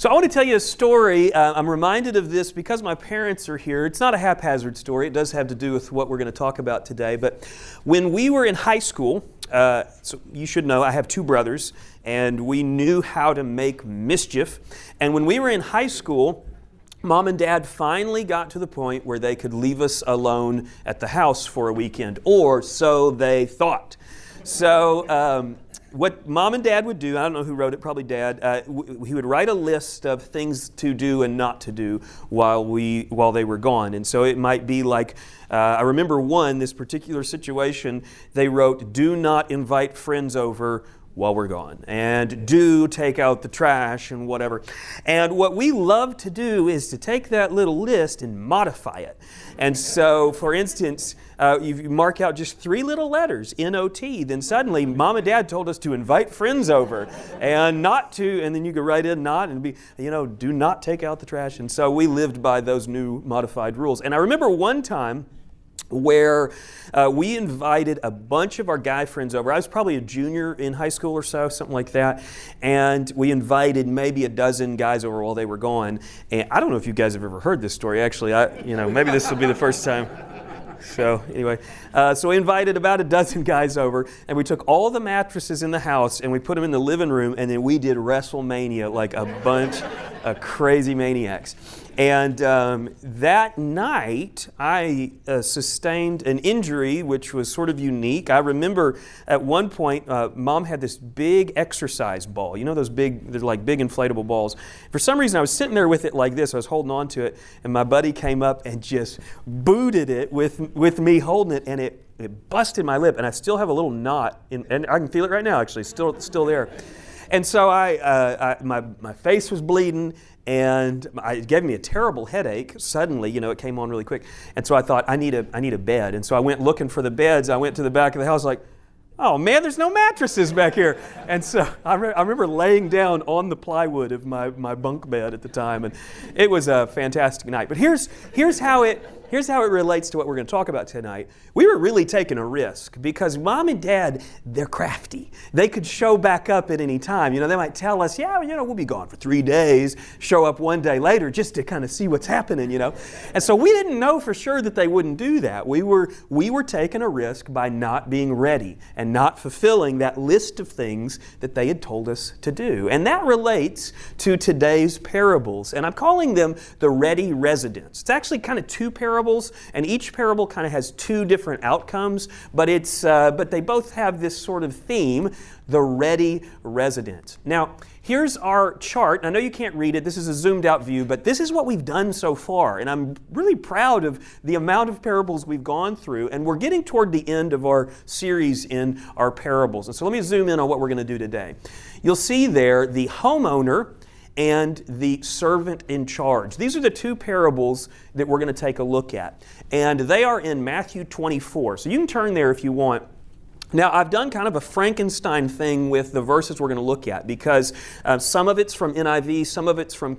So I want to tell you a story. I'm reminded of this because my parents are here. It's not a haphazard story. It does have to do with what we're going to talk about today. But when we were in high school, so you should know I have two brothers, and we knew how to make mischief. And when we were in high school, Mom and Dad finally got to the point where they could leave us alone at the house for a weekend, or so they thought. So what Mom and Dad would do, I don't know who wrote it, probably Dad, he would write a list of things to do and not to do while they were gone. And so it might be like, I remember this particular situation, they wrote, "Do not invite friends over while we're gone, and do take out the trash," and whatever. And what we love to do is to take that little list and modify it. And so, for instance, you mark out just 3 little letters, N-O-T, then suddenly Mom and Dad told us to invite friends over and not to, and then you could write in not and be, do not take out the trash. And so we lived by those new modified rules. And I remember one time where we invited a bunch of our guy friends over. I was probably a junior in high school or so, something like that. And we invited maybe a dozen guys over while they were gone. And I don't know if you guys have ever heard this story. Actually, maybe this will be the first time. So anyway, so we invited about a dozen guys over, and we took all the mattresses in the house and we put them in the living room, and then we did WrestleMania like a bunch of crazy maniacs. And that night, I sustained an injury which was sort of unique. I remember at one point, Mom had this big exercise ball. You know those they're like big inflatable balls. For some reason, I was sitting there with it like this. I was holding on to it, and my buddy came up and just booted it with me holding it, and it busted my lip, and I still have a little knot, and I can feel it right now, actually, still there. And so my face was bleeding, and it gave me a terrible headache. Suddenly, it came on really quick. And so I thought, I need a bed. And so I went looking for the beds. I went to the back of the house like, oh man, there's no mattresses back here. And so I remember laying down on the plywood of my bunk bed at the time. And it was a fantastic night. But here's how it relates to what we're going to talk about tonight. We were really taking a risk because Mom and Dad, they're crafty. They could show back up at any time. They might tell us, we'll be gone for 3 days, show up one day later just to kind of see what's happening, And so we didn't know for sure that they wouldn't do that. We were taking a risk by not being ready and not fulfilling that list of things that they had told us to do. And that relates to today's parables. And I'm calling them the ready residents. It's actually kind of 2 parables, and each parable kind of has 2 different outcomes, but they both have this sort of theme, the ready resident. Now, here's our chart. I know you can't read it. This is a zoomed out view, but this is what we've done so far, and I'm really proud of the amount of parables we've gone through, and we're getting toward the end of our series in our parables. And so let me zoom in on what we're going to do today. You'll see there the homeowner and the servant in charge. These are the 2 parables that we're going to take a look at. And they are in Matthew 24. So you can turn there if you want. Now, I've done kind of a Frankenstein thing with the verses we're going to look at because some of it's from NIV, some of it's from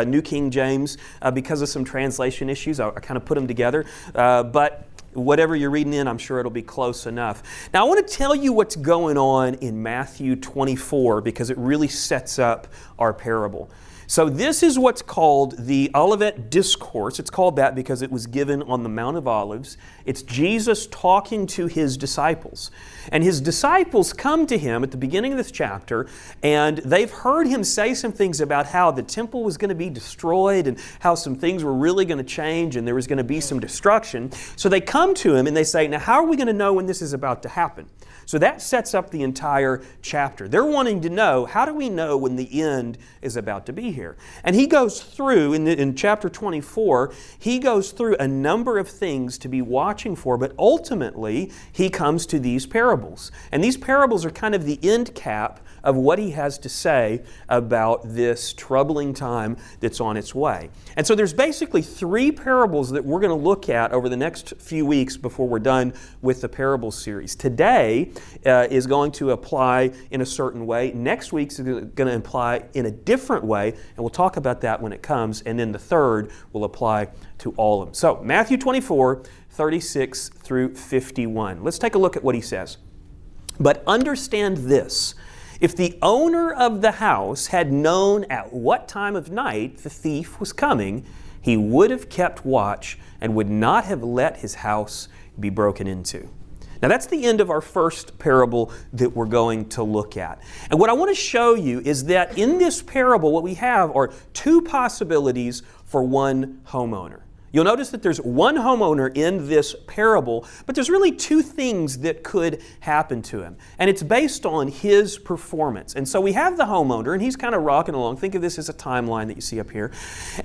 New King James. Because of some translation issues, I kind of put them together. But whatever you're reading in, I'm sure it'll be close enough. Now, I want to tell you what's going on in Matthew 24 because it really sets up our parable. So this is what's called the Olivet Discourse. It's called that because it was given on the Mount of Olives. It's Jesus talking to His disciples. And His disciples come to Him at the beginning of this chapter, and they've heard Him say some things about how the temple was going to be destroyed and how some things were really going to change and there was going to be some destruction. So they come to Him and they say, now how are we going to know when this is about to happen? So that sets up the entire chapter. They're wanting to know, how do we know when the end is about to be here? And He goes through, in chapter 24, He goes through a number of things to be watching for, but ultimately He comes to these parables. And these parables are kind of the end cap of what He has to say about this troubling time that's on its way. And so there's basically 3 parables that we're going to look at over the next few weeks before we're done with the parable series. Today is going to apply in a certain way. Next week's is going to apply in a different way, and we'll talk about that when it comes. And then the third will apply to all of them. So Matthew 24, 36 through 51. Let's take a look at what He says. But understand this, If the owner of the house had known at what time of night the thief was coming, he would have kept watch and would not have let his house be broken into. Now that's the end of our first parable that we're going to look at. And what I want to show you is that in this parable, what we have are two possibilities for one homeowner. You'll notice that there's one homeowner in this parable, but there's really two things that could happen to him. And it's based on his performance. And so we have the homeowner, and he's kind of rocking along. Think of this as a timeline that you see up here.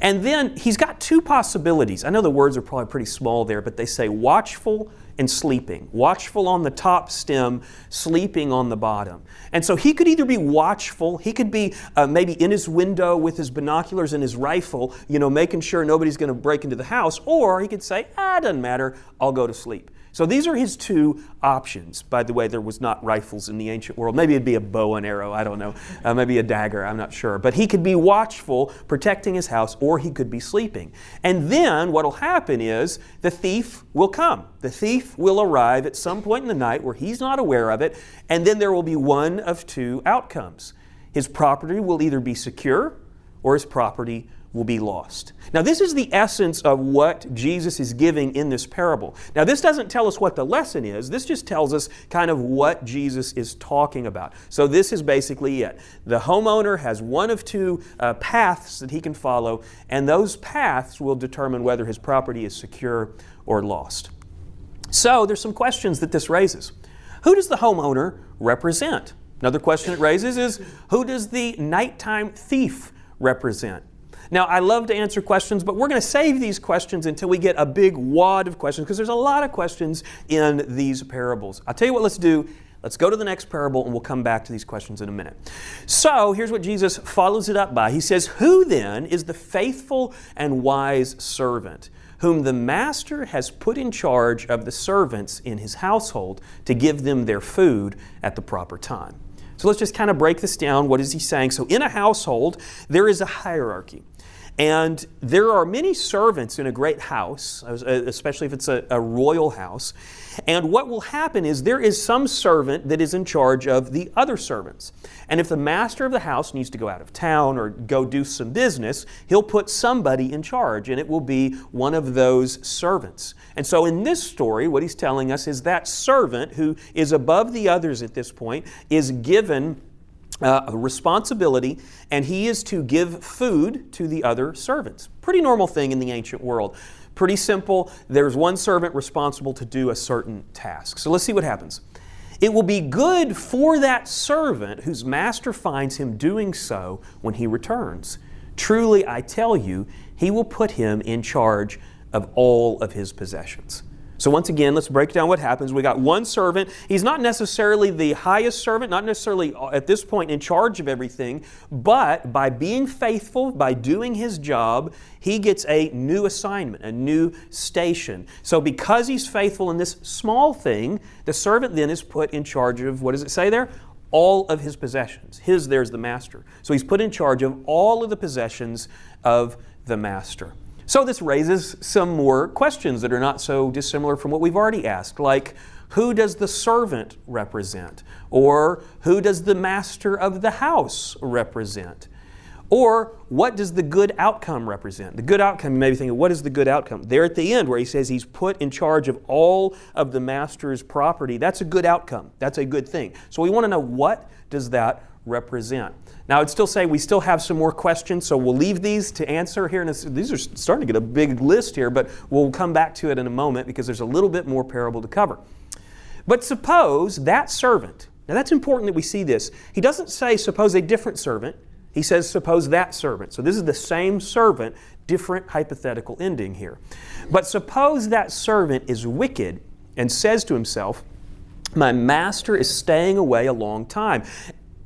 And then he's got two possibilities. I know the words are probably pretty small there, but they say watchful and sleeping. Watchful on the top stem, sleeping on the bottom. And so he could either be watchful, he could be maybe in his window with his binoculars and his rifle, making sure nobody's going to break into the house, or he could say, it doesn't matter, I'll go to sleep. So these are his two options. By the way, there was not rifles in the ancient world. Maybe it'd be a bow and arrow, I don't know. Maybe a dagger, I'm not sure. But he could be watchful, protecting his house, or he could be sleeping. And then what will happen is the thief will come. The thief will arrive at some point in the night where he's not aware of it, and then there will be one of two outcomes. His property will either be secure or his property will be lost. Now this is the essence of what Jesus is giving in this parable. Now this doesn't tell us what the lesson is, this just tells us kind of what Jesus is talking about. So this is basically it. The homeowner has one of two paths that he can follow, and those paths will determine whether his property is secure or lost. So there's some questions that this raises. Who does the homeowner represent? Another question it raises is, who does the nighttime thief represent? Now, I love to answer questions, but we're going to save these questions until we get a big wad of questions, because there's a lot of questions in these parables. I'll tell you what let's do. Let's go to the next parable, and we'll come back to these questions in a minute. So, here's what Jesus follows it up by. He says, "Who then is the faithful and wise servant, whom the master has put in charge of the servants in his household to give them their food at the proper time?" So let's just kind of break this down. What is he saying? So in a household, there is a hierarchy. And there are many servants in a great house, especially if it's a royal house. And what will happen is there is some servant that is in charge of the other servants. And if the master of the house needs to go out of town or go do some business, he'll put somebody in charge, and it will be one of those servants. And so in this story, what he's telling us is that servant who is above the others at this point is given a responsibility, and he is to give food to the other servants. Pretty normal thing in the ancient world. Pretty simple. There's one servant responsible to do a certain task. So let's see what happens. It will be good for that servant whose master finds him doing so when he returns. Truly, I tell you, he will put him in charge of all of his possessions. So once again, let's break down what happens. We got one servant. He's not necessarily the highest servant, not necessarily at this point in charge of everything, but by being faithful, by doing his job, he gets a new assignment, a new station. So because he's faithful in this small thing, the servant then is put in charge of, what does it say there? All of his possessions. There's the master. So he's put in charge of all of the possessions of the master. So this raises some more questions that are not so dissimilar from what we've already asked, like who does the servant represent? Or who does the master of the house represent? Or what does the good outcome represent? The good outcome, you may be thinking, what is the good outcome? There at the end where he says he's put in charge of all of the master's property, that's a good outcome. That's a good thing. So we want to know, what does that represent? Now, I'd still say we still have some more questions, so we'll leave these to answer here. These are starting to get a big list here, but we'll come back to it in a moment because there's a little bit more parable to cover. But suppose that servant, now that's important that we see this. He doesn't say suppose a different servant. He says suppose that servant. So this is the same servant, different hypothetical ending here. But suppose that servant is wicked and says to himself, my master is staying away a long time.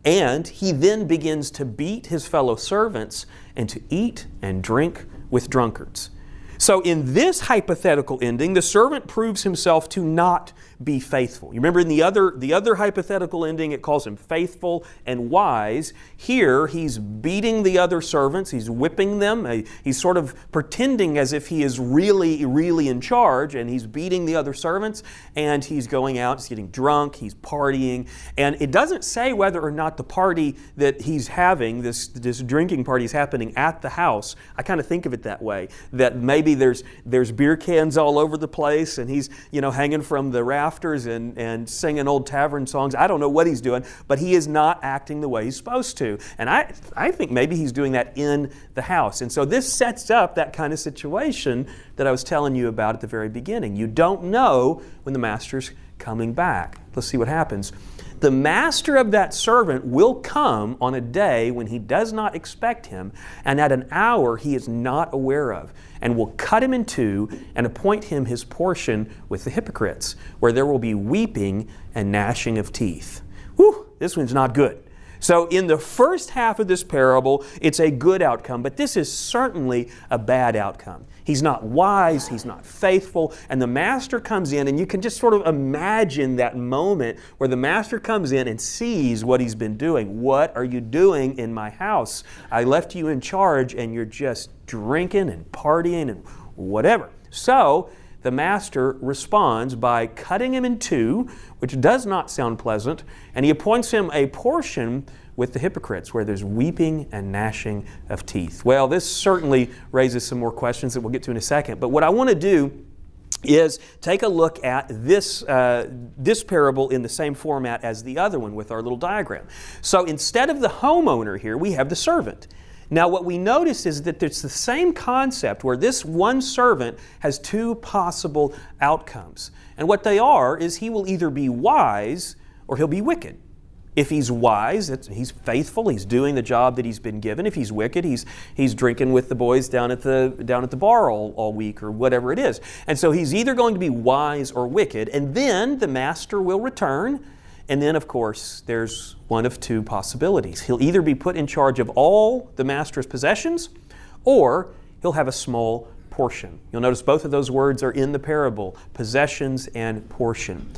And he then begins to beat his fellow servants and to eat and drink with drunkards. So in this hypothetical ending, the servant proves himself to not be faithful. You remember in the other hypothetical ending, it calls him faithful and wise. Here, he's beating the other servants. He's whipping them. He's sort of pretending as if he is really, really in charge, and he's beating the other servants, and he's going out, he's getting drunk, he's partying. And it doesn't say whether or not the party that he's having, this drinking party is happening at the house. I kind of think of it that way, that maybe there's beer cans all over the place, and he's, hanging from the rafters and singing old tavern songs. I don't know what he's doing, but he is not acting the way he's supposed to. And I think maybe he's doing that in the house. And so this sets up that kind of situation that I was telling you about at the very beginning. You don't know when the master's coming back. Let's see what happens. The master of that servant will come on a day when he does not expect him, and at an hour he is not aware of, and will cut him in two and appoint him his portion with the hypocrites, where there will be weeping and gnashing of teeth. Whew, this one's not good. So in the first half of this parable, it's a good outcome, but this is certainly a bad outcome. He's not wise, he's not faithful, and the master comes in, and you can just sort of imagine that moment where the master comes in and sees what he's been doing. What are you doing in my house? I left you in charge, and you're just drinking and partying and whatever. So the master responds by cutting him in two, which does not sound pleasant, and he appoints him a portion with the hypocrites, where there's weeping and gnashing of teeth. Well, this certainly raises some more questions that we'll get to in a second, but what I want to do is take a look at this parable in the same format as the other one with our little diagram. So instead of the homeowner here, we have the servant. Now what we notice is that it's the same concept where this one servant has two possible outcomes. And what they are is he will either be wise or he'll be wicked. If he's wise, he's faithful, he's doing the job that he's been given. If he's wicked, he's drinking with the boys down at the bar all week or whatever it is. And so he's either going to be wise or wicked, and then the master will return. And then, of course, there's one of two possibilities. He'll either be put in charge of all the master's possessions, or he'll have a small portion. You'll notice both of those words are in the parable, possessions and portion.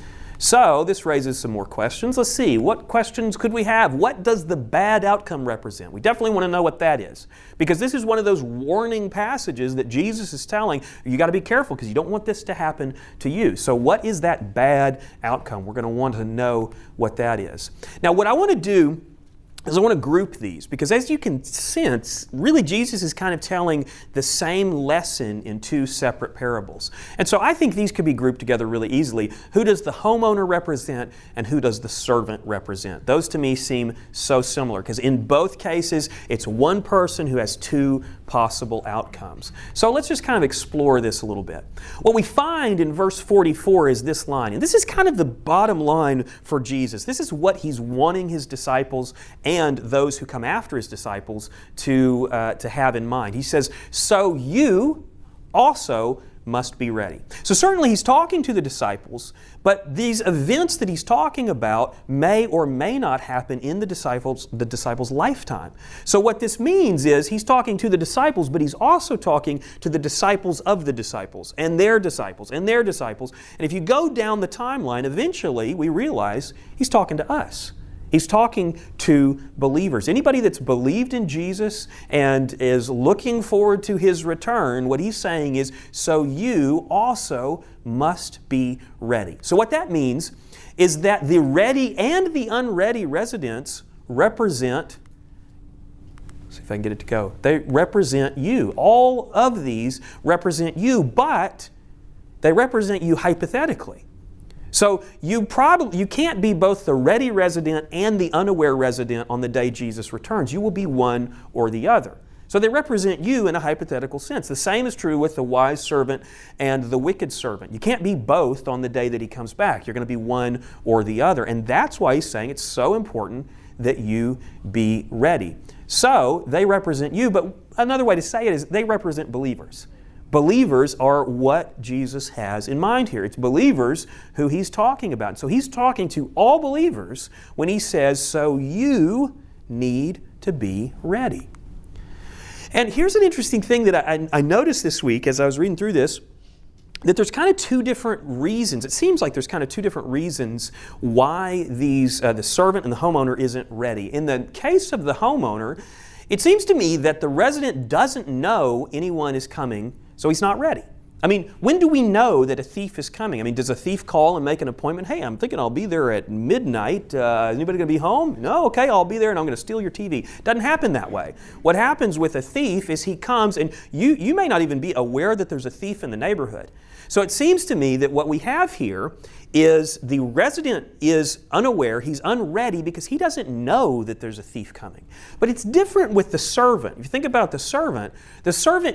So this raises some more questions. Let's see, what questions could we have? What does the bad outcome represent? We definitely want to know what that is, because this is one of those warning passages that Jesus is telling, you got to be careful because you don't want this to happen to you. So what is that bad outcome? We're going to want to know what that is. Now what I want to do is I want to group these, because as you can sense, really Jesus is kind of telling the same lesson in two separate parables. And so I think these could be grouped together really easily. Who does the homeowner represent and who does the servant represent? Those to me seem so similar, because in both cases it's one person who has two possible outcomes. So let's just kind of explore this a little bit. What we find in verse 44 is this line, and this is kind of the bottom line for Jesus. This is what he's wanting his disciples and those who come after his disciples to have in mind. He says, so you also must be ready. So certainly he's talking to the disciples, but these events that he's talking about may or may not happen in the disciples' lifetime. So what this means is he's talking to the disciples, but he's also talking to the disciples of the disciples and their disciples and their disciples. And if you go down the timeline, eventually we realize he's talking to us. He's talking to believers. Anybody that's believed in Jesus and is looking forward to His return, what He's saying is, so you also must be ready. So what that means is that the ready and the unready residents represent, let's see if I can get it to go, they represent you. All of these represent you, but they represent you hypothetically. So you can't be both the ready resident and the unaware resident on the day Jesus returns. You will be one or the other. So they represent you in a hypothetical sense. The same is true with the wise servant and the wicked servant. You can't be both on the day that He comes back. You're going to be one or the other. And that's why He's saying it's so important that you be ready. So they represent you, but another way to say it is they represent believers. Believers are what Jesus has in mind here. It's believers who He's talking about. So He's talking to all believers when He says, so you need to be ready. And here's an interesting thing that I noticed this week as I was reading through this, that there's kind of two different reasons. It seems like there's kind of two different reasons why the servant and the homeowner isn't ready. In the case of the homeowner, it seems to me that the resident doesn't know anyone is coming, so he's not ready. I mean, when do we know that a thief is coming? I mean, does a thief call and make an appointment? Hey, I'm thinking I'll be there at midnight. Is anybody going to be home? No? Okay, I'll be there and I'm going to steal your TV. Doesn't happen that way. What happens with a thief is he comes and you may not even be aware that there's a thief in the neighborhood. So it seems to me that what we have here is the resident is unaware, he's unready because he doesn't know that there's a thief coming. But it's different with the servant. If you think about the servant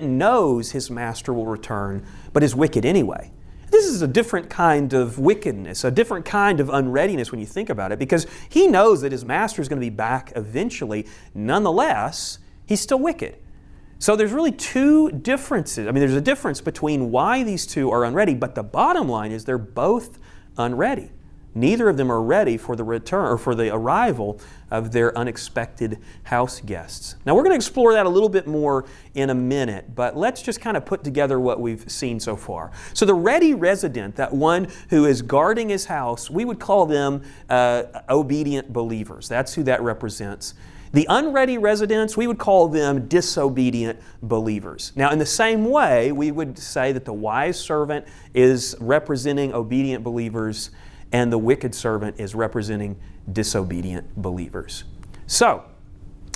knows his master will return, but is wicked anyway. This is a different kind of wickedness, a different kind of unreadiness when you think about it, because he knows that his master is going to be back eventually. Nonetheless, he's still wicked. So there's really two differences. I mean, there's a difference between why these two are unready, but the bottom line is they're both unready. Neither of them are ready for the return or for the arrival of their unexpected house guests. Now we're going to explore that a little bit more in a minute, but let's just kind of put together what we've seen so far. So the ready resident, that one who is guarding his house, we would call them obedient believers. That's who that represents. The unready residents, we would call them disobedient believers. Now, in the same way, we would say that the wise servant is representing obedient believers and the wicked servant is representing disobedient believers. So,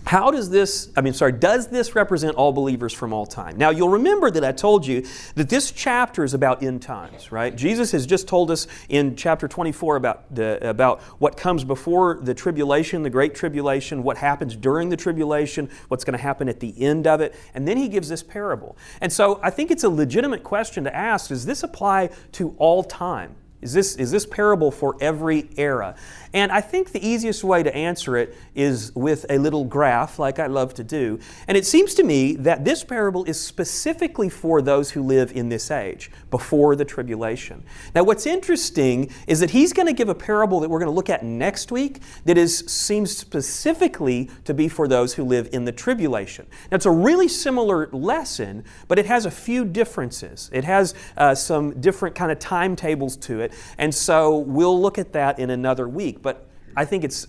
does this represent all believers from all time? Now, you'll remember that I told you that this chapter is about end times, right? Jesus has just told us in chapter 24 about what comes before the tribulation, the great tribulation, what happens during the tribulation, what's going to happen at the end of it, and then he gives this parable. And so I think it's a legitimate question to ask, does this apply to all time? Is this parable for every era? And I think the easiest way to answer it is with a little graph, like I love to do. And it seems to me that this parable is specifically for those who live in this age, before the tribulation. Now what's interesting is that he's going to give a parable that we're going to look at next week that seems specifically to be for those who live in the tribulation. Now it's a really similar lesson, but it has a few differences. It has some different kind of timetables to it. And so we'll look at that in another week. But I think it's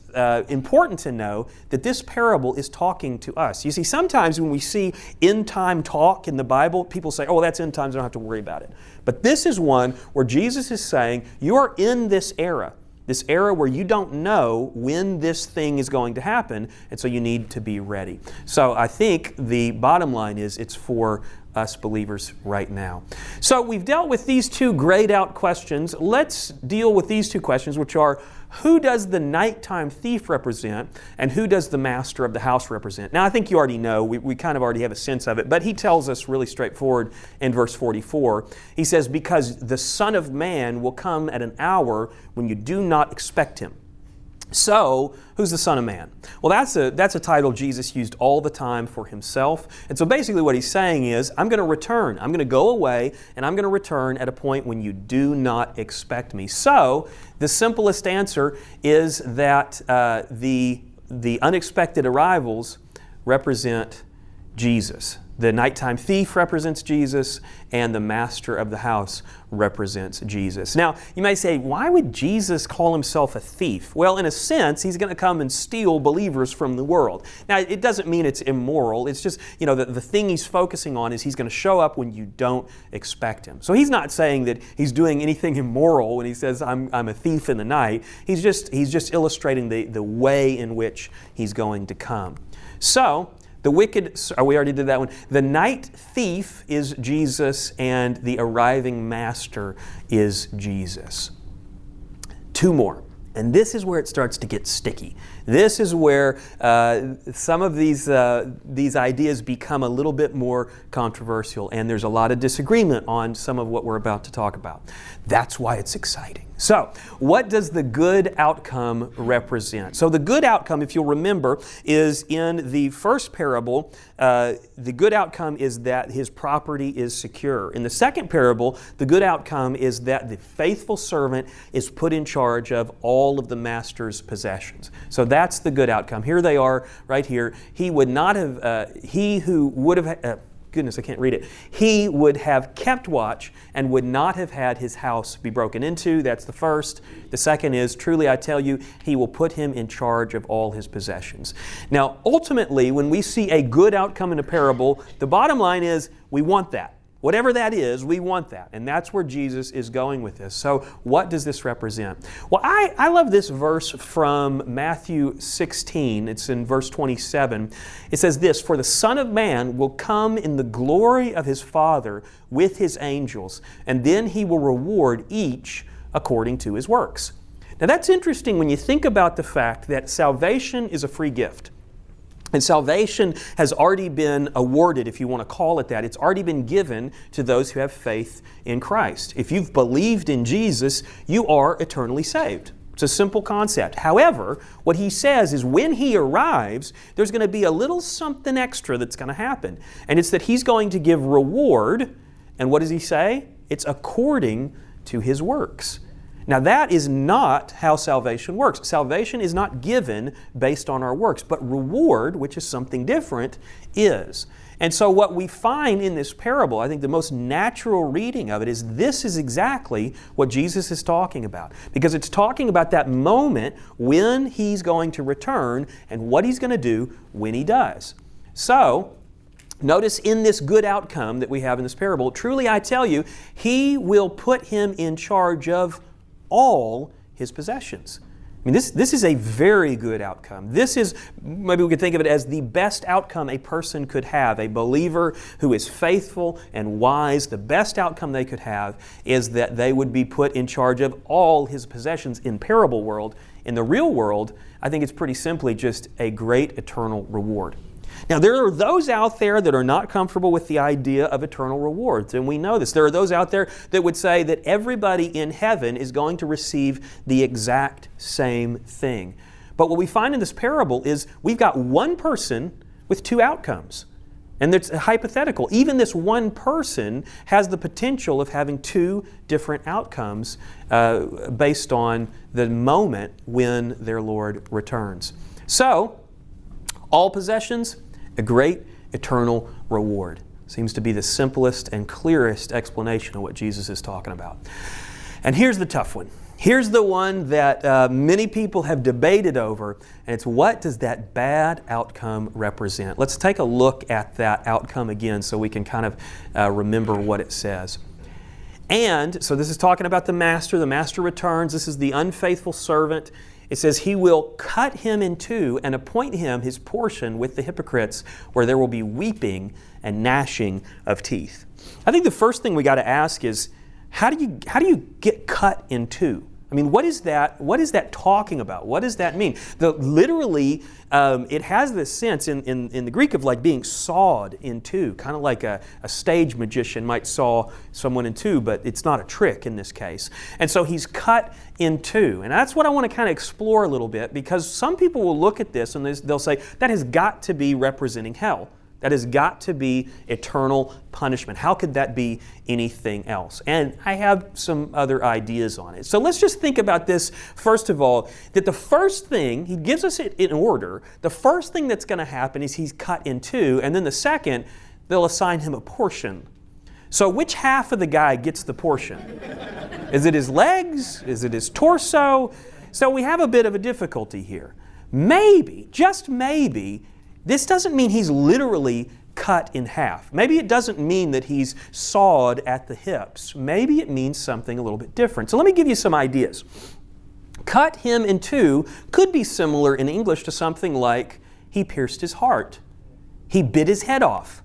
important to know that this parable is talking to us. You see, sometimes when we see end time talk in the Bible, people say, oh, that's end times, I don't have to worry about it. But this is one where Jesus is saying, you are in this era where you don't know when this thing is going to happen, and so you need to be ready. So I think the bottom line is it's for us believers right now. So we've dealt with these two grayed out questions. Let's deal with these two questions, which are, who does the nighttime thief represent and who does the master of the house represent? Now I think you already know, we kind of already have a sense of it, but he tells us really straightforward in verse 44. He says, because the Son of Man will come at an hour when you do not expect Him. So, who's the Son of Man? Well, that's a title Jesus used all the time for Himself. And so basically what He's saying is, I'm going to return. I'm going to go away, and I'm going to return at a point when you do not expect me. So, the simplest answer is that the unexpected arrivals represent Jesus. The nighttime thief represents Jesus, and the master of the house represents Jesus. Now, you may say, why would Jesus call Himself a thief? Well, in a sense, He's going to come and steal believers from the world. Now, it doesn't mean it's immoral. It's just, the thing He's focusing on is He's going to show up when you don't expect Him. So He's not saying that He's doing anything immoral when He says, I'm a thief in the night. He's just illustrating the way in which He's going to come. So, the wicked, we already did that one. The night thief is Jesus, and the arriving master is Jesus. Two more. And this is where it starts to get sticky. This is where some of these ideas become a little bit more controversial, and there's a lot of disagreement on some of what we're about to talk about. That's why it's exciting. So, what does the good outcome represent? So the good outcome, if you'll remember, is in the first parable, the good outcome is that his property is secure. In the second parable, the good outcome is that the faithful servant is put in charge of all of the master's possessions. So that's the good outcome. Here they are right here. He would not have, he who would have, goodness, I can't read it. He would have kept watch and would not have had his house be broken into. That's the first. The second is, truly I tell you, he will put him in charge of all his possessions. Now, ultimately, when we see a good outcome in a parable, the bottom line is we want that. Whatever that is, we want that. And that's where Jesus is going with this. So what does this represent? Well, I love this verse from Matthew 16. It's in verse 27. It says this, "For the Son of Man will come in the glory of His Father with His angels, and then He will reward each according to his works." Now that's interesting when you think about the fact that salvation is a free gift. And salvation has already been awarded, if you want to call it that. It's already been given to those who have faith in Christ. If you've believed in Jesus, you are eternally saved. It's a simple concept. However, what he says is when he arrives, there's going to be a little something extra that's going to happen. And it's that he's going to give reward. And what does he say? It's according to his works. Now that is not how salvation works. Salvation is not given based on our works, but reward, which is something different, is. And so what we find in this parable, I think the most natural reading of it is this is exactly what Jesus is talking about. Because it's talking about that moment when He's going to return and what He's going to do when He does. So, notice in this good outcome that we have in this parable, truly I tell you, He will put him in charge of all his possessions. I mean, this is a very good outcome. This is, maybe we could think of it as the best outcome a person could have. A believer who is faithful and wise, the best outcome they could have is that they would be put in charge of all his possessions in parable world. In the real world, I think it's pretty simply just a great eternal reward. Now, there are those out there that are not comfortable with the idea of eternal rewards, and we know this. There are those out there that would say that everybody in heaven is going to receive the exact same thing. But what we find in this parable is we've got one person with two outcomes. And it's hypothetical. Even this one person has the potential of having two different outcomes based on the moment when their Lord returns. So, all possessions, a great eternal reward. Seems to be the simplest and clearest explanation of what Jesus is talking about. And here's the tough one. Here's the one that many people have debated over, and it's what does that bad outcome represent? Let's take a look at that outcome again so we can kind of remember what it says. And, so this is talking about the master returns. This is the unfaithful servant. It says, He will cut him in two and appoint him his portion with the hypocrites, where there will be weeping and gnashing of teeth. I think the first thing we got to ask is, how do you get cut in two? I mean, what is that? What is that talking about? What does that mean? Literally, it has this sense in the Greek of like being sawed in two, kind of like a stage magician might saw someone in two, but it's not a trick in this case. And so he's cut in two. And that's what I want to kind of explore a little bit, because some people will look at this and they'll say, that has got to be representing hell. That has got to be eternal punishment. How could that be anything else? And I have some other ideas on it. So let's just think about this, first of all, that the first thing, he gives us it in order. The first thing that's going to happen is he's cut in two, and then the second, they'll assign him a portion. So which half of the guy gets the portion? Is it his legs? Is it his torso? So we have a bit of a difficulty here. Maybe, just maybe, this doesn't mean he's literally cut in half. Maybe it doesn't mean that he's sawed at the hips. Maybe it means something a little bit different. So let me give you some ideas. Cut him in two could be similar in English to something like he pierced his heart. He bit his head off.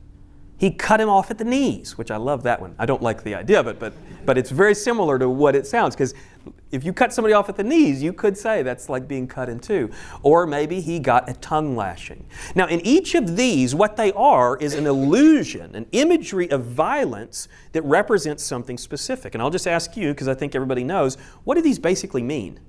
He cut him off at the knees, which I love that one. I don't like the idea of it, but it's very similar to what it sounds, because if you cut somebody off at the knees, you could say that's like being cut in two. Or maybe he got a tongue lashing. Now, in each of these, what they are is an illusion, an imagery of violence that represents something specific. And I'll just ask you, because I think everybody knows, what do these basically mean?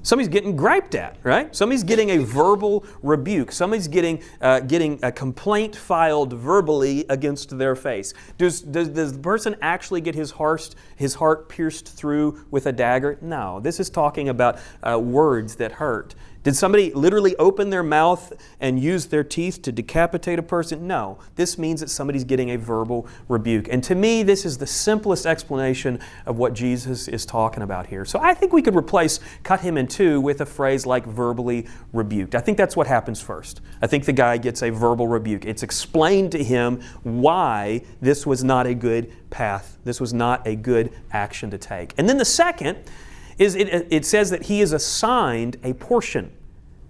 Somebody's getting griped at, right? Somebody's getting a verbal rebuke. Somebody's getting a complaint filed verbally against their face. Does the person actually get his heart pierced through with a dagger? No. This is talking about words that hurt. Did somebody literally open their mouth and use their teeth to decapitate a person? No. This means that somebody's getting a verbal rebuke. And to me, this is the simplest explanation of what Jesus is talking about here. So I think we could replace cut him in two with a phrase like verbally rebuked. I think that's what happens first. I think the guy gets a verbal rebuke. It's explained to him why this was not a good path. This was not a good action to take. And then the second is it says that he is assigned a portion.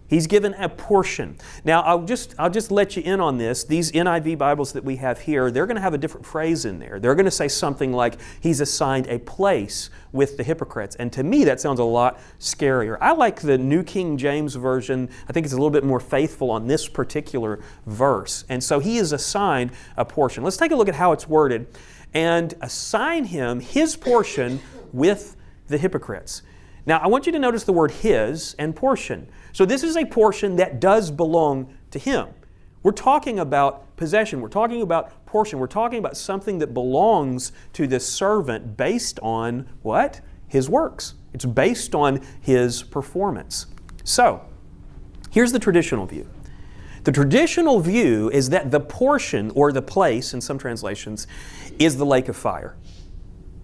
He's given a portion. Now, I'll just let you in on this. These NIV Bibles that we have here, they're going to have a different phrase in there. They're going to say something like, he's assigned a place with the hypocrites. And to me, that sounds a lot scarier. I like the New King James Version. I think it's a little bit more faithful on this particular verse. And so he is assigned a portion. Let's take a look at how it's worded. And assign him his portion with the hypocrites. Now, I want you to notice the word his and portion. So this is a portion that does belong to him. We're talking about possession. We're talking about portion. We're talking about something that belongs to this servant based on what? His works. It's based on his performance. So, here's the traditional view. The traditional view is that the portion, or the place in some translations, is the lake of fire.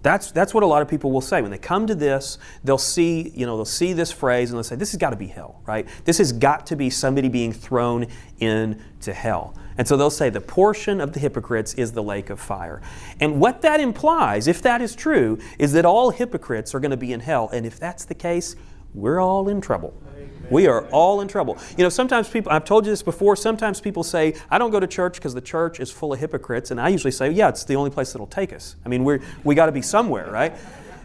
That's what a lot of people will say. When they come to this, they'll see this phrase and they'll say, this has got to be hell, right? This has got to be somebody being thrown into hell. And so they'll say the portion of the hypocrites is the lake of fire. And what that implies, if that is true, is that all hypocrites are going to be in hell. And if that's the case, we're all in trouble. We are all in trouble. You know, sometimes people, I've told you this before, sometimes people say, I don't go to church because the church is full of hypocrites. And I usually say, yeah, it's the only place that'll take us. I mean, we got to be somewhere, right?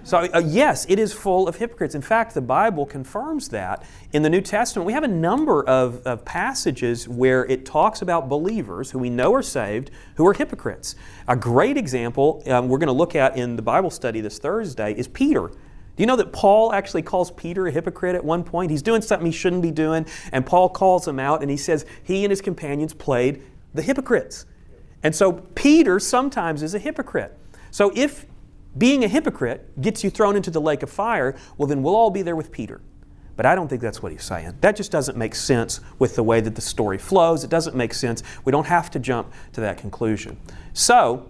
So yes, it is full of hypocrites. In fact, the Bible confirms that. In the New Testament, we have a number of passages where it talks about believers who we know are saved who are hypocrites. A great example we're going to look at in the Bible study this Thursday is Peter. Do you know that Paul actually calls Peter a hypocrite at one point? He's doing something he shouldn't be doing, and Paul calls him out, and he says he and his companions played the hypocrites. And so Peter sometimes is a hypocrite. So if being a hypocrite gets you thrown into the lake of fire, well, then we'll all be there with Peter. But I don't think that's what he's saying. That just doesn't make sense with the way that the story flows. It doesn't make sense. We don't have to jump to that conclusion. So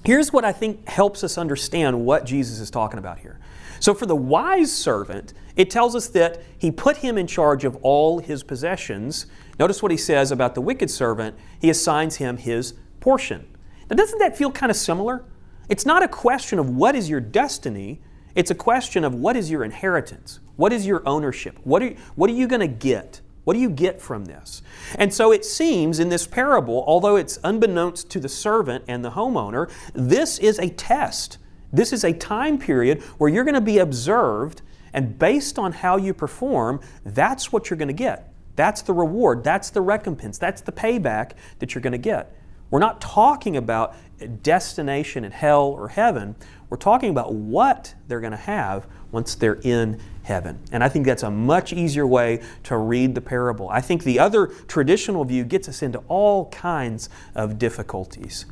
here's what I think helps us understand what Jesus is talking about here. So for the wise servant, it tells us that he put him in charge of all his possessions. Notice what he says about the wicked servant. He assigns him his portion. Now, doesn't that feel kind of similar? It's not a question of what is your destiny. It's a question of what is your inheritance? What is your ownership? What are you going to get? What do you get from this? And so it seems in this parable, although it's unbeknownst to the servant and the homeowner, this is a test. This is a time period where you're going to be observed, and based on how you perform, that's what you're going to get. That's the reward. That's the recompense. That's the payback that you're going to get. We're not talking about a destination in hell or heaven. We're talking about what they're going to have once they're in heaven. And I think that's a much easier way to read the parable. I think the other traditional view gets us into all kinds of difficulties.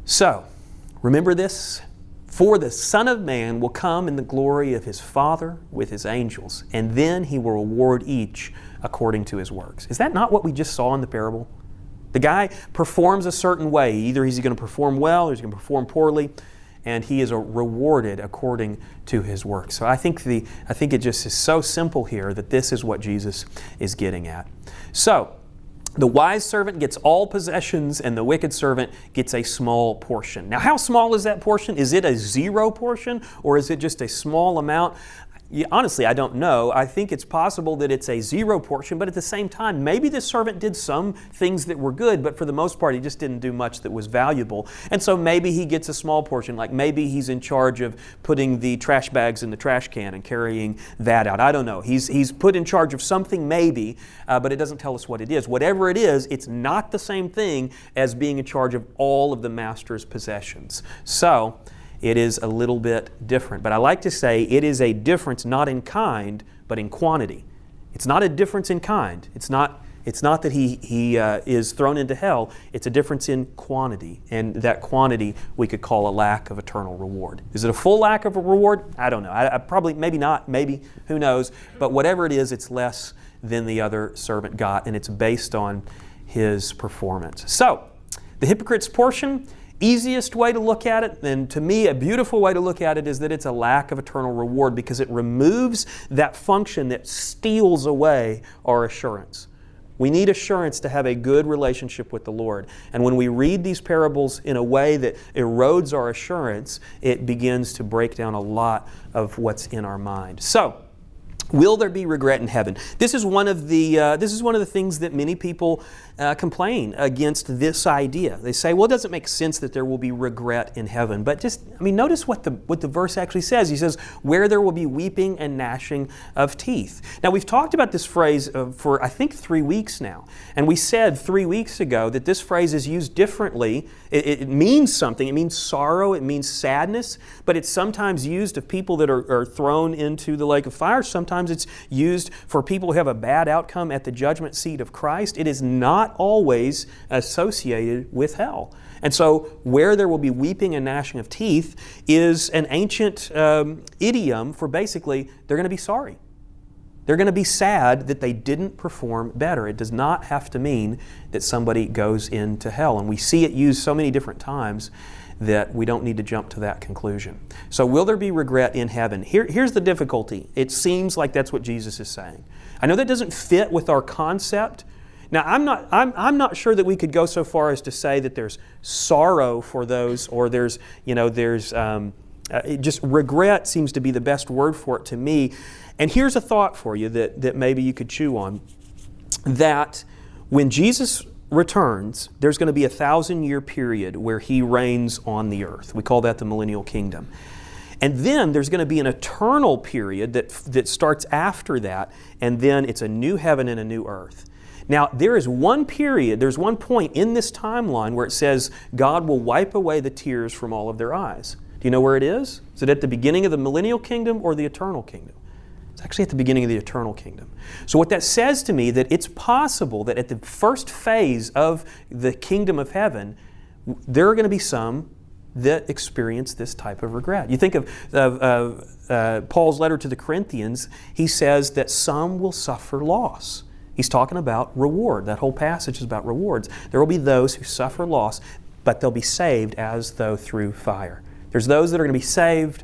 So, remember this, for the Son of Man will come in the glory of His Father with His angels, and then He will reward each according to his works. Is that not what we just saw in the parable? The guy performs a certain way. Either he's going to perform well or he's going to perform poorly, and he is rewarded according to his works. So I think it just is so simple here that this is what Jesus is getting at. So, the wise servant gets all possessions and the wicked servant gets a small portion. Now, how small is that portion? Is it a zero portion or is it just a small amount? Honestly, I don't know. I think it's possible that it's a zero portion, but at the same time, maybe the servant did some things that were good, but for the most part, he just didn't do much that was valuable. And so maybe he gets a small portion, like maybe he's in charge of putting the trash bags in the trash can and carrying that out. I don't know. He's put in charge of something maybe, but it doesn't tell us what it is. Whatever it is, it's not the same thing as being in charge of all of the master's possessions. So, it is a little bit different. But I like to say it is a difference not in kind, but but in quantity. It's not a difference in kind. It's not that he is thrown into hell. It's a difference in quantity. And that quantity we could call a lack of eternal reward. Is it a full lack of a reward? I don't know. I probably, maybe not, maybe, who knows. But whatever it is, it's less than the other servant got, and it's based on his performance. So, the hypocrite's portion, easiest way to look at it, and to me a beautiful way to look at it, is that it's a lack of eternal reward because it removes that function that steals away our assurance. We need assurance to have a good relationship with the Lord. And when we read these parables in a way that erodes our assurance, it begins to break down a lot of what's in our mind. So, will there be regret in heaven? This is one of the things that many people complain against this idea. They say, well, it doesn't make sense that there will be regret in heaven. But notice what the verse actually says. He says, where there will be weeping and gnashing of teeth. Now, we've talked about this phrase for, I think, 3 weeks now. And we said 3 weeks ago that this phrase is used differently. It means something. It means sorrow. It means sadness. But it's sometimes used of people that are thrown into the lake of fire. Sometimes it's used for people who have a bad outcome at the judgment seat of Christ. It is not always associated with hell. And so, where there will be weeping and gnashing of teeth is an ancient idiom for basically, they're going to be sorry. They're going to be sad that they didn't perform better. It does not have to mean that somebody goes into hell. And we see it used so many different times that we don't need to jump to that conclusion. So will there be regret in heaven? Here's the difficulty. It seems like that's what Jesus is saying. I know that doesn't fit with our concept. Now, I'm not sure that we could go so far as to say that there's sorrow for those, or there's just regret seems to be the best word for it to me. And here's a thought for you that maybe you could chew on. That when Jesus returns, there's going to be a 1,000-year period where He reigns on the earth. We call that the millennial kingdom. And then there's going to be an eternal period that starts after that, and then it's a new heaven and a new earth. Now, there's one point in this timeline where it says God will wipe away the tears from all of their eyes. Do you know where it is? Is it at the beginning of the millennial kingdom or the eternal kingdom? It's actually at the beginning of the eternal kingdom. So what that says to me, that it's possible that at the first phase of the kingdom of heaven, there are going to be some that experience this type of regret. You think of Paul's letter to the Corinthians, he says that some will suffer loss. He's talking about reward. That whole passage is about rewards. There will be those who suffer loss, but they'll be saved as though through fire. There's those that are going to be saved,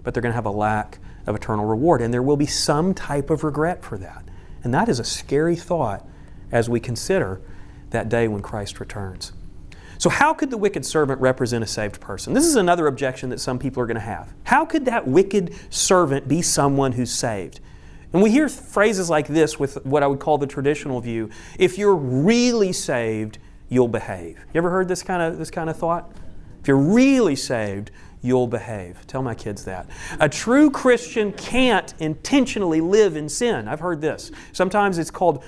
but they're going to have a lack of eternal reward. And there will be some type of regret for that. And that is a scary thought as we consider that day when Christ returns. So how could the wicked servant represent a saved person? This is another objection that some people are going to have. How could that wicked servant be someone who's saved? And we hear phrases like this with what I would call the traditional view. If you're really saved, you'll behave. You ever heard this kind of thought? If you're really saved, you'll behave. Tell my kids that. A true Christian can't intentionally live in sin. I've heard this. Sometimes it's called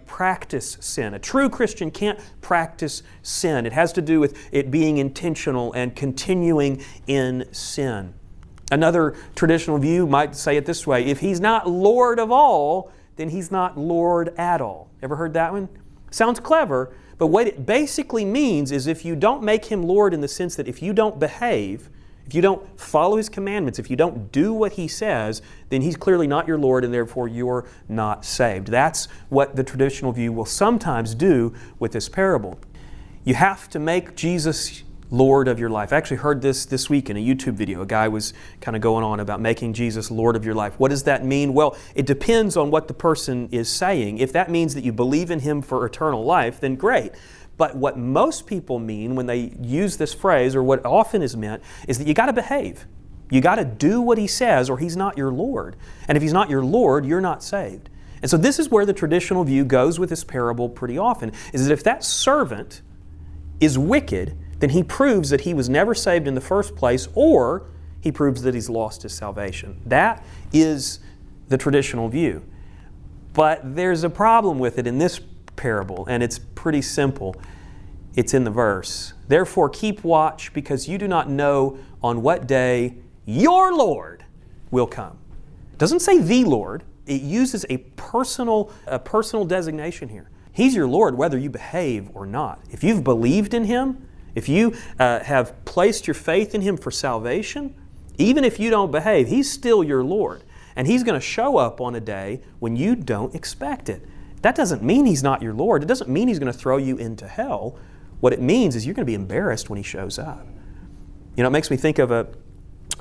practice sin. A true Christian can't practice sin. It has to do with it being intentional and continuing in sin. Another traditional view might say it this way: if He's not Lord of all, then He's not Lord at all. Ever heard that one? Sounds clever, but what it basically means is if you don't make Him Lord in the sense that if you don't behave, if you don't follow His commandments, if you don't do what He says, then He's clearly not your Lord and therefore you're not saved. That's what the traditional view will sometimes do with this parable. You have to make Jesus Lord of your life. I actually heard this week in a YouTube video. A guy was kind of going on about making Jesus Lord of your life. What does that mean? Well, it depends on what the person is saying. If that means that you believe in Him for eternal life, then great. But what most people mean when they use this phrase, or what often is meant, is that you got to behave. You got to do what He says or He's not your Lord. And if He's not your Lord, you're not saved. And so this is where the traditional view goes with this parable pretty often, is that if that servant is wicked, then he proves that he was never saved in the first place, or he proves that he's lost his salvation. That is the traditional view. But there's a problem with it in this parable, and it's pretty simple. It's in the verse. Therefore keep watch, because you do not know on what day your Lord will come. It doesn't say the Lord. it uses a personal designation here. He's your Lord whether you behave or not. If you've believed in Him, if you have placed your faith in Him for salvation, even if you don't behave, He's still your Lord. And He's going to show up on a day when you don't expect it. That doesn't mean He's not your Lord. It doesn't mean He's going to throw you into hell. What it means is you're going to be embarrassed when He shows up. You know, it makes me think of a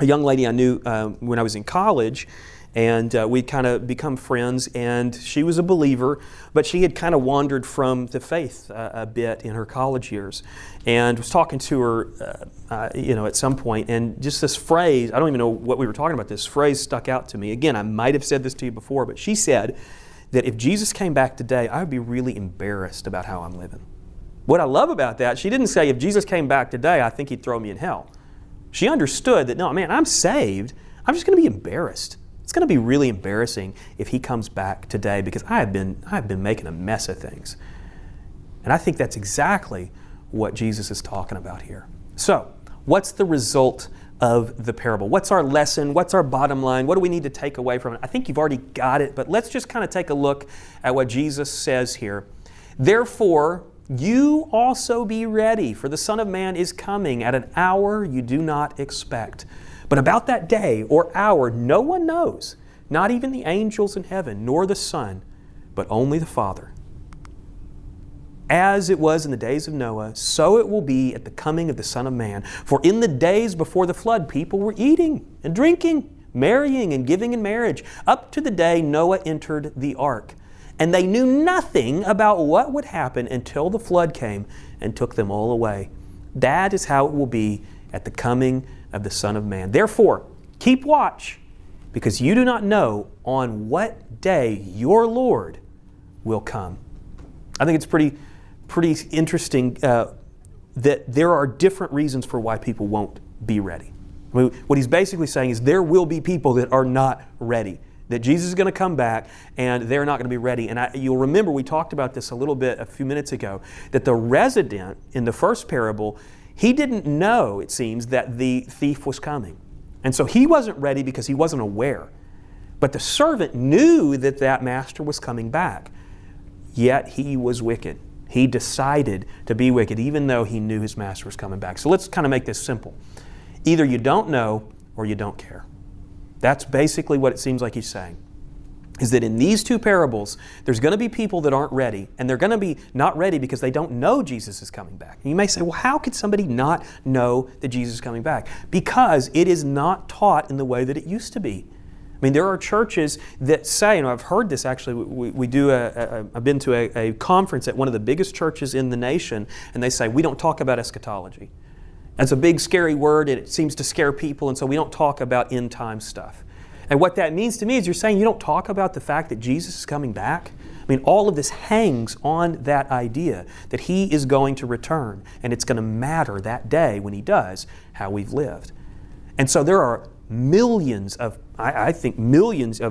young lady I knew when I was in college, and we'd kind of become friends, and she was a believer, but she had kind of wandered from the faith a bit in her college years, and was talking to her, at some point, and just this phrase, I don't even know what we were talking about, this phrase stuck out to me. Again, I might have said this to you before, but she said that if Jesus came back today, I would be really embarrassed about how I'm living. What I love about that, she didn't say if Jesus came back today, I think He'd throw me in hell. She understood that, no, man, I'm saved. I'm just going to be embarrassed. It's going to be really embarrassing if He comes back today because I have been making a mess of things. And I think that's exactly what Jesus is talking about here. So, what's the result of the parable? What's our lesson? What's our bottom line? What do we need to take away from it? I think you've already got it, but let's just kind of take a look at what Jesus says here. Therefore, you also be ready, for the Son of Man is coming at an hour you do not expect. But about that day or hour no one knows, not even the angels in heaven, nor the Son, but only the Father. As it was in the days of Noah, so it will be at the coming of the Son of Man. For in the days before the flood, people were eating and drinking, marrying and giving in marriage, up to the day Noah entered the ark. And they knew nothing about what would happen until the flood came and took them all away. That is how it will be at the coming of the Son of Man. Therefore, keep watch, because you do not know on what day your Lord will come. I think it's pretty interesting that there are different reasons for why people won't be ready. I mean, what He's basically saying is there will be people that are not ready, that Jesus is going to come back and they're not going to be ready. And you'll remember we talked about this a little bit a few minutes ago, that the resident in the first parable, he didn't know, it seems, that the thief was coming. And so he wasn't ready because he wasn't aware. But the servant knew that master was coming back. Yet he was wicked. He decided to be wicked even though he knew his master was coming back. So let's kind of make this simple. Either you don't know or you don't care. That's basically what it seems like He's saying. Is that in these two parables, there's going to be people that aren't ready, and they're going to be not ready because they don't know Jesus is coming back. And you may say, well, how could somebody not know that Jesus is coming back? Because it is not taught in the way that it used to be. I mean, there are churches that say, and I've heard this actually, I've been to a conference at one of the biggest churches in the nation, and they say, we don't talk about eschatology. That's a big, scary word, and it seems to scare people, and so we don't talk about end-time stuff. And what that means to me is you're saying you don't talk about the fact that Jesus is coming back? I mean, all of this hangs on that idea that He is going to return, and it's going to matter that day when He does how we've lived. And so there are millions of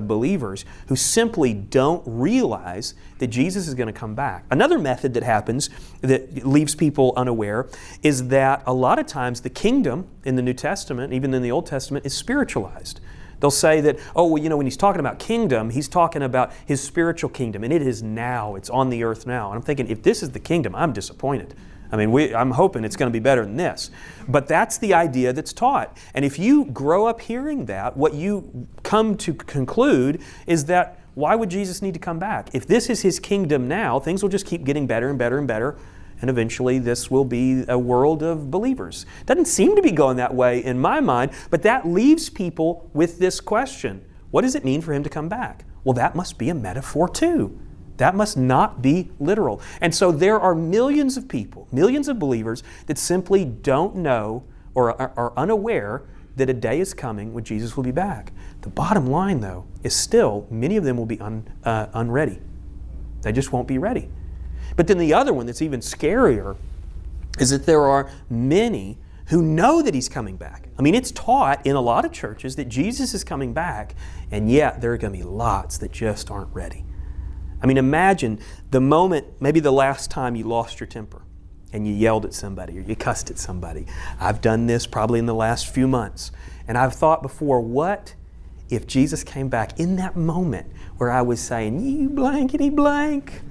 believers who simply don't realize that Jesus is going to come back. Another method that happens that leaves people unaware is that a lot of times the kingdom in the New Testament, even in the Old Testament, is spiritualized. They'll say that, when He's talking about kingdom, He's talking about His spiritual kingdom, and it is now, it's on the earth now. And I'm thinking, if this is the kingdom, I'm disappointed. I mean, I'm hoping it's going to be better than this. But that's the idea that's taught. And if you grow up hearing that, what you come to conclude is that why would Jesus need to come back? If this is His kingdom now, things will just keep getting better and better and better, and eventually this will be a world of believers. Doesn't seem to be going that way in my mind, but that leaves people with this question. What does it mean for Him to come back? Well, that must be a metaphor too. That must not be literal. And so there are millions of people, millions of believers that simply don't know or are unaware that a day is coming when Jesus will be back. The bottom line, though, is still many of them will be unready. They just won't be ready. But then the other one that's even scarier is that there are many who know that He's coming back. I mean, it's taught in a lot of churches that Jesus is coming back, and yet there are going to be lots that just aren't ready. I mean, imagine the moment, maybe the last time you lost your temper and you yelled at somebody or you cussed at somebody. I've done this probably in the last few months. And I've thought before, what if Jesus came back in that moment where I was saying, you blankety blank.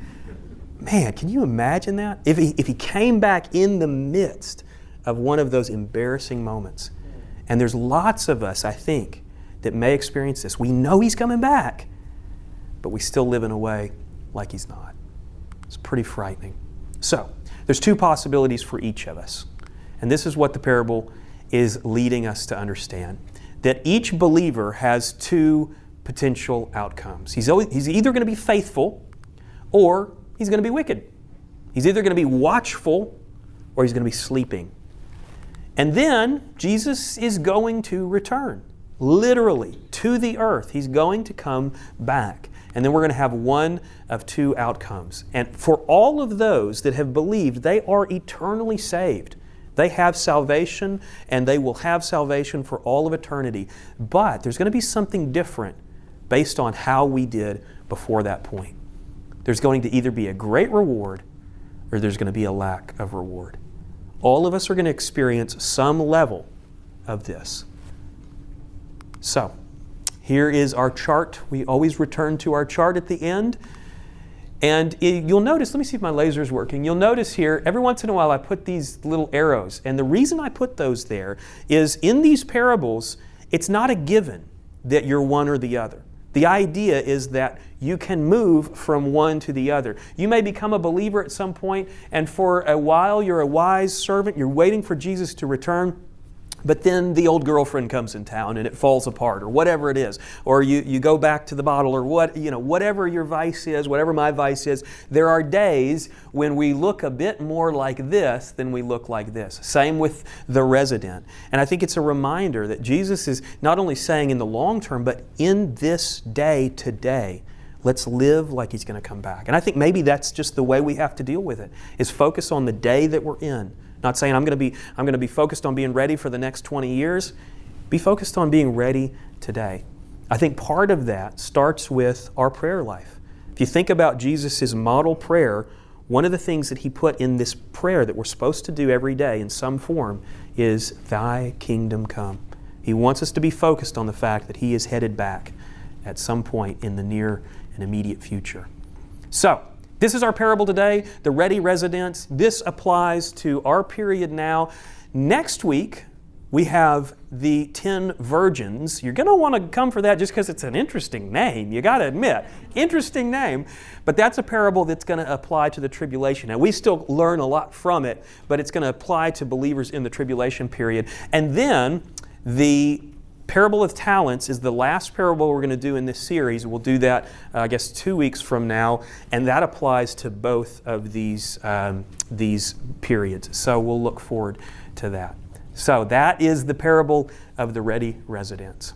Man, can you imagine that? If he came back in the midst of one of those embarrassing moments. And there's lots of us, I think, that may experience this. We know He's coming back, but we still live in a way like He's not. It's pretty frightening. So, there's two possibilities for each of us. And this is what the parable is leading us to understand. That each believer has two potential outcomes. He's either going to be faithful or he's going to be wicked. He's either going to be watchful or he's going to be sleeping. And then Jesus is going to return, literally, to the earth. He's going to come back. And then we're going to have one of two outcomes. And for all of those that have believed, they are eternally saved. They have salvation, and they will have salvation for all of eternity. But there's going to be something different based on how we did before that point. There's going to either be a great reward or there's going to be a lack of reward. All of us are going to experience some level of this. So, here is our chart. We always return to our chart at the end. And you'll notice, let me see if my laser's working. You'll notice here, every once in a while I put these little arrows. And the reason I put those there is in these parables, it's not a given that you're one or the other. The idea is that you can move from one to the other. You may become a believer at some point, and for a while you're a wise servant, you're waiting for Jesus to return. But then the old girlfriend comes in town and it falls apart, or whatever it is. Or you go back to the bottle, or whatever your vice is, whatever my vice is. There are days when we look a bit more like this than we look like this. Same with the resident. And I think it's a reminder that Jesus is not only saying in the long term, but in this day today, let's live like He's going to come back. And I think maybe that's just the way we have to deal with it, is focus on the day that we're in. Not saying I'm going to be focused on being ready for the next 20 years. Be focused on being ready today. I think part of that starts with our prayer life. If you think about Jesus' model prayer, one of the things that He put in this prayer that we're supposed to do every day in some form is, Thy kingdom come. He wants us to be focused on the fact that He is headed back at some point in the near and immediate future. So, this is our parable today, the ready residents. This applies to our period now. Next week, we have the 10 virgins. You're going to want to come for that just because it's an interesting name. You got to admit, interesting name. But that's a parable that's going to apply to the tribulation. Now, we still learn a lot from it, but it's going to apply to believers in the tribulation period. And then the Parable of Talents is the last parable we're going to do in this series. We'll do that, 2 weeks from now, and that applies to both of these periods. So we'll look forward to that. So that is the parable of the ready residents.